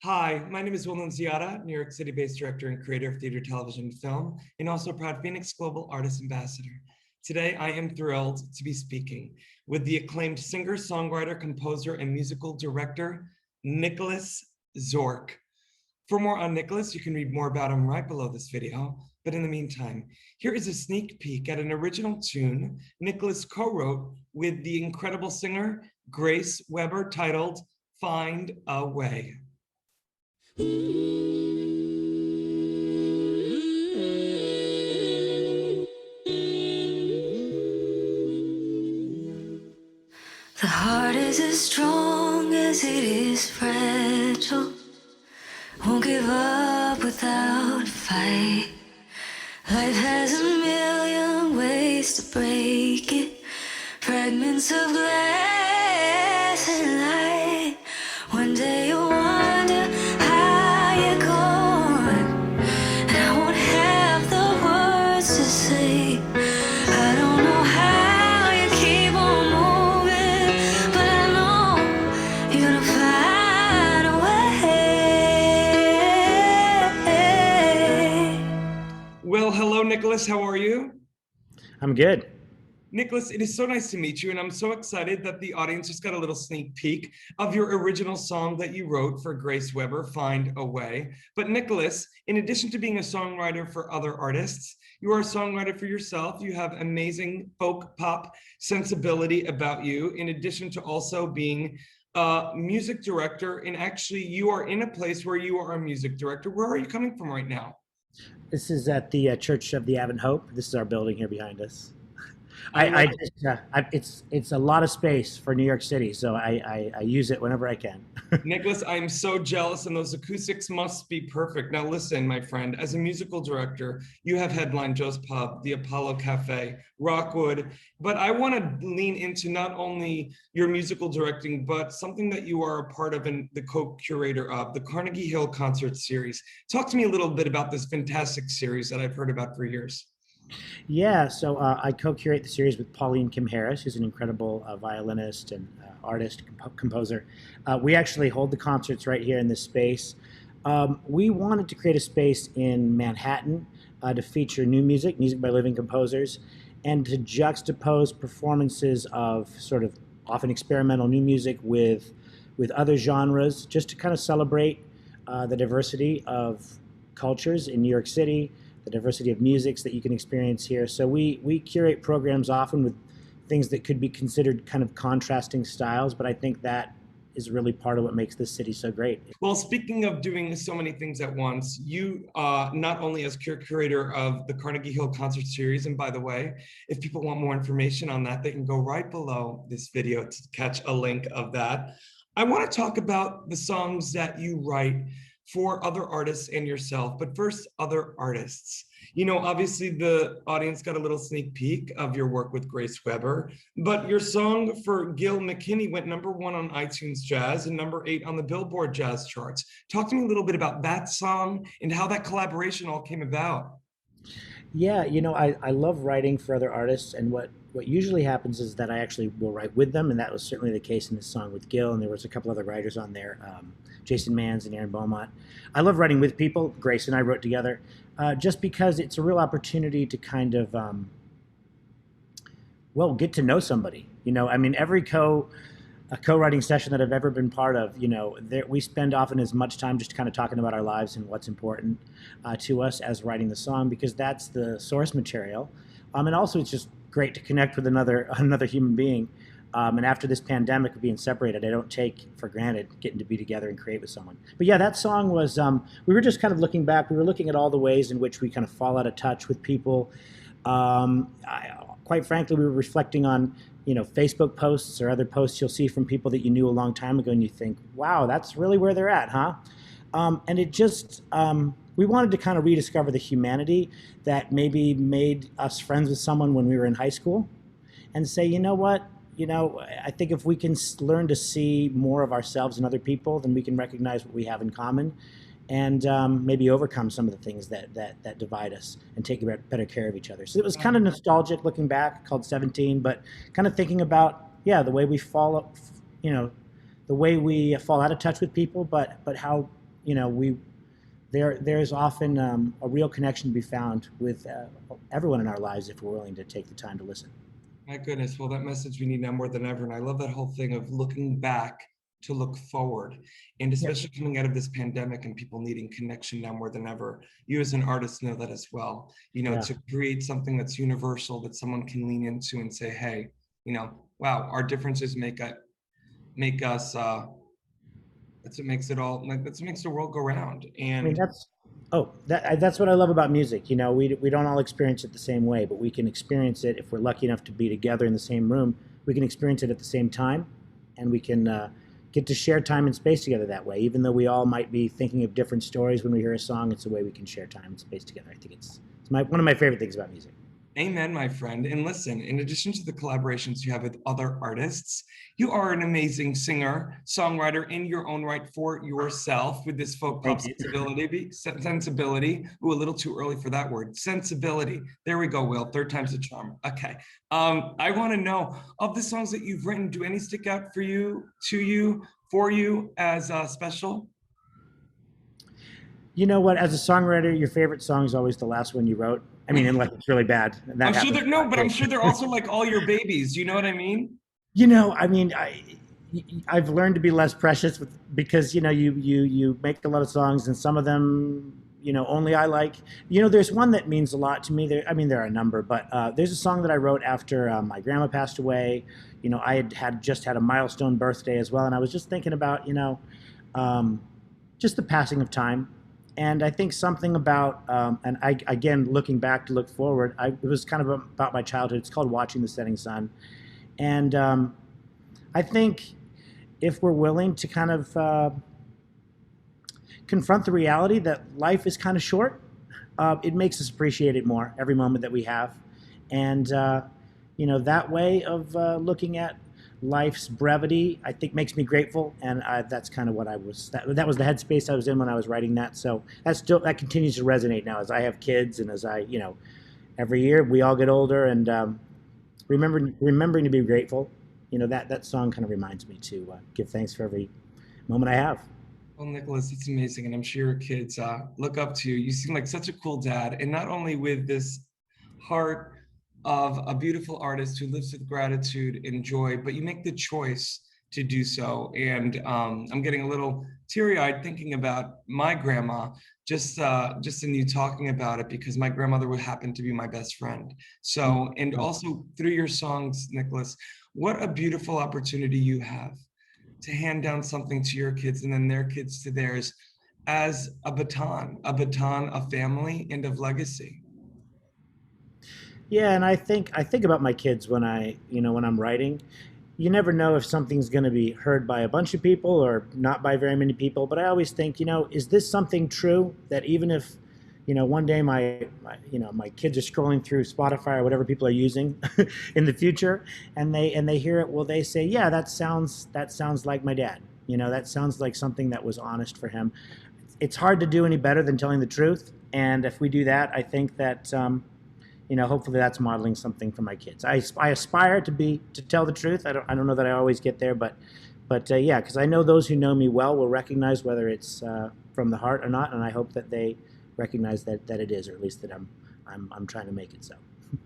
Hi, my name is William Ziada, New York City-based director and creator of theater, television, and film, and also a proud FENIX Global Artist Ambassador. Today, I am thrilled to be speaking with the acclaimed singer, songwriter, composer, and musical director, Nicholas Zork. For more on Nicholas, you can read more about him right below this video. But in the meantime, here is a sneak peek at an original tune Nicholas co-wrote with the incredible singer, Grace Weber, titled Find a Way. The heart is as strong as it is fragile. Won't give up without a fight. Life has a million ways to break it. Fragments of glass and light. One day you'll wonder how you're going, and I won't have the words to say. I don't know how you keep on moving, but I know you're gonna find a way. Well, hello, Nicholas. How are you? I'm good. Nicholas, it is so nice to meet you, and I'm so excited that the audience just got a little sneak peek of your original song that you wrote for Grace Weber, Find a Way. But Nicholas, in addition to being a songwriter for other artists, you are a songwriter for yourself. You have amazing folk pop sensibility about you, in addition to also being a music director. And actually, you are in a place where you are a music director. Where are you coming from right now? This is at the Church of the Advent Hope. This is our building here behind us. It's a lot of space for New York City, so I use it whenever I can. Nicholas, I'm so jealous, and those acoustics must be perfect. Now listen, my friend, as a musical director, you have headlined Joe's Pub, the Apollo Cafe, Rockwood, but I want to lean into not only your musical directing, but something that you are a part of and the co-curator of, the Carnegie Hill Concerts series. Talk to me a little bit about this fantastic series that I've heard about for years. Yeah, so I co-curate the series with Pauline Kim Harris, who's an incredible violinist and artist, composer. We actually hold the concerts right here in this space. We wanted to create a space in Manhattan to feature new music by living composers, and to juxtapose performances of sort of often experimental new music with other genres, just to kind of celebrate the diversity of cultures in New York City, the diversity of musics that you can experience here. So we curate programs often with things that could be considered kind of contrasting styles, but I think that is really part of what makes this city so great. Well, speaking of doing so many things at once, you not only as curator of the Carnegie Hill Concert Series, and by the way, if people want more information on that, they can go right below this video to catch a link of that. I want to talk about the songs that you write for other artists and yourself, but first, other artists. You know, obviously the audience got a little sneak peek of your work with Grace Weber, but your song for Gil McKinney went #1 on iTunes Jazz and #8 on the Billboard Jazz charts. Talk to me a little bit about that song and how that collaboration all came about. Yeah, you know, I love writing for other artists, and what usually happens is that I actually will write with them, and that was certainly the case in this song with Gil, and there was a couple other writers on there, Jason Manns and Aaron Beaumont. I love writing with people. Grace and I wrote together, just because it's a real opportunity to kind of, well, get to know somebody. You know, I mean, every co-writing session that I've ever been part of, you know, we spend often as much time just kind of talking about our lives and what's important to us as writing the song, because that's the source material. And also it's just great to connect with another human being. And after this pandemic of being separated, I don't take for granted getting to be together and create with someone. But yeah, that song was, we were just kind of looking back. We were looking at all the ways in which we kind of fall out of touch with people. Quite frankly, we were reflecting on, you know, Facebook posts or other posts you'll see from people that you knew a long time ago, and you think, wow, that's really where they're at, huh? And it just, we wanted to kind of rediscover the humanity that maybe made us friends with someone when we were in high school, and say, you know what, you know, I think if we can learn to see more of ourselves in other people, then we can recognize what we have in common, and maybe overcome some of the things that divide us and take better care of each other. So it was kind of nostalgic looking back, called 17, but kind of thinking about, the way we fall, the way we fall out of touch with people, but how there's often a real connection to be found with everyone in our lives if we're willing to take the time to listen. My goodness, well, that message we need now more than ever. And I love that whole thing of looking back to look forward. And especially coming out of this pandemic and people needing connection now more than ever. You as an artist know that as well. To create something that's universal that someone can lean into and say, hey, wow, our differences make us, that's what makes it all, that's what makes the world go round. And that's what I love about music. We don't all experience it the same way, but we can experience it if we're lucky enough to be together in the same room. We can experience it at the same time, and we can get to share time and space together that way. Even though we all might be thinking of different stories when we hear a song, it's a way we can share time and space together. I think it's one of my favorite things about music. Amen, my friend. And listen, in addition to the collaborations you have with other artists, you are an amazing singer, songwriter in your own right for yourself with this folk pop sensibility. Ooh, a little too early for that word. Sensibility. There we go, Will. Third time's a charm. Okay. I want to know, of the songs that you've written, do any stick out for you, for you as special? You know what? As a songwriter, your favorite song is always the last one you wrote. I mean, unless it's really bad. I'm sure they're also like all your babies. You know what I mean? I've learned to be less precious because you make a lot of songs, and some of them only I like. There's one that means a lot to me. There are a number, but there's a song that I wrote after my grandma passed away. I had just had a milestone birthday as well, and I was just thinking about just the passing of time. And I think something about, again, looking back to look forward, it was kind of about my childhood. It's called Watching the Setting Sun. And I think if we're willing to kind of confront the reality that life is kind of short, it makes us appreciate it more, every moment that we have. And, that way of looking at life's brevity, I think, makes me grateful, and that's kind of what that was the headspace I was in when I was writing that. So that continues to resonate now as I have kids, and as I every year we all get older, and remembering to be grateful. That song kind of reminds me to give thanks for every moment I have. Well, Nicholas, it's amazing, and I'm sure your kids look up to you. You seem like such a cool dad, and not only with this heart of a beautiful artist who lives with gratitude and joy, but you make the choice to do so. And I'm getting a little teary-eyed thinking about my grandma, just in you talking about it, because my grandmother would happen to be my best friend. So, and also through your songs, Nicholas, what a beautiful opportunity you have to hand down something to your kids and then their kids to theirs as a baton of family and of legacy. Yeah, and I think about my kids when I'm writing. You never know if something's going to be heard by a bunch of people or not by very many people. But I always think, is this something true that even if, one day my kids are scrolling through Spotify or whatever people are using in the future, and they hear it, will they say, yeah, that sounds like my dad. That sounds like something that was honest for him. It's hard to do any better than telling the truth, and if we do that, I think that. Hopefully that's modeling something for my kids. I aspire to tell the truth. I don't know that I always get there, but yeah, because I know those who know me well will recognize whether it's from the heart or not, and I hope that they recognize that it is, or at least that I'm trying to make it so.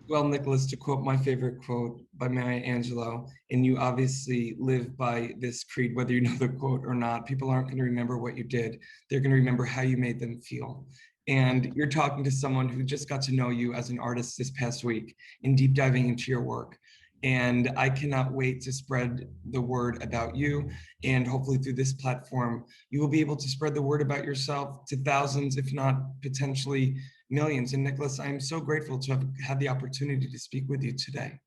Well, Nicholas, to quote my favorite quote by Maya Angelou, and you obviously live by this creed, whether you know the quote or not, people aren't going to remember what you did. They're going to remember how you made them feel. And you're talking to someone who just got to know you as an artist this past week and deep diving into your work. And I cannot wait to spread the word about you. And hopefully through this platform, you will be able to spread the word about yourself to thousands, if not potentially millions. And Nicholas, I'm so grateful to have had the opportunity to speak with you today.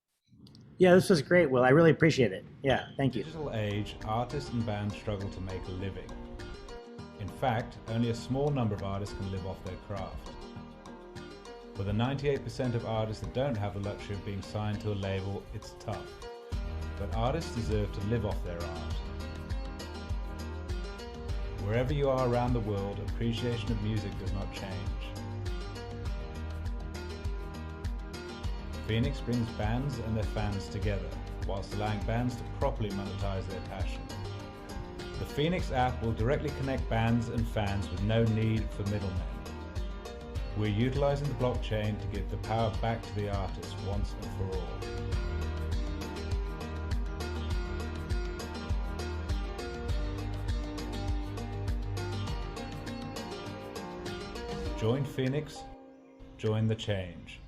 Yeah, this was great, Will. I really appreciate it. Yeah, thank you. In the digital age, artists and bands struggle to make a living. In fact, only a small number of artists can live off their craft. For the 98% of artists that don't have the luxury of being signed to a label, it's tough. But artists deserve to live off their art. Wherever you are around the world, appreciation of music does not change. FENIX brings bands and their fans together, whilst allowing bands to properly monetize their passion. The FENIX app will directly connect bands and fans with no need for middlemen. We're utilizing the blockchain to give the power back to the artist once and for all. Join FENIX, join the change.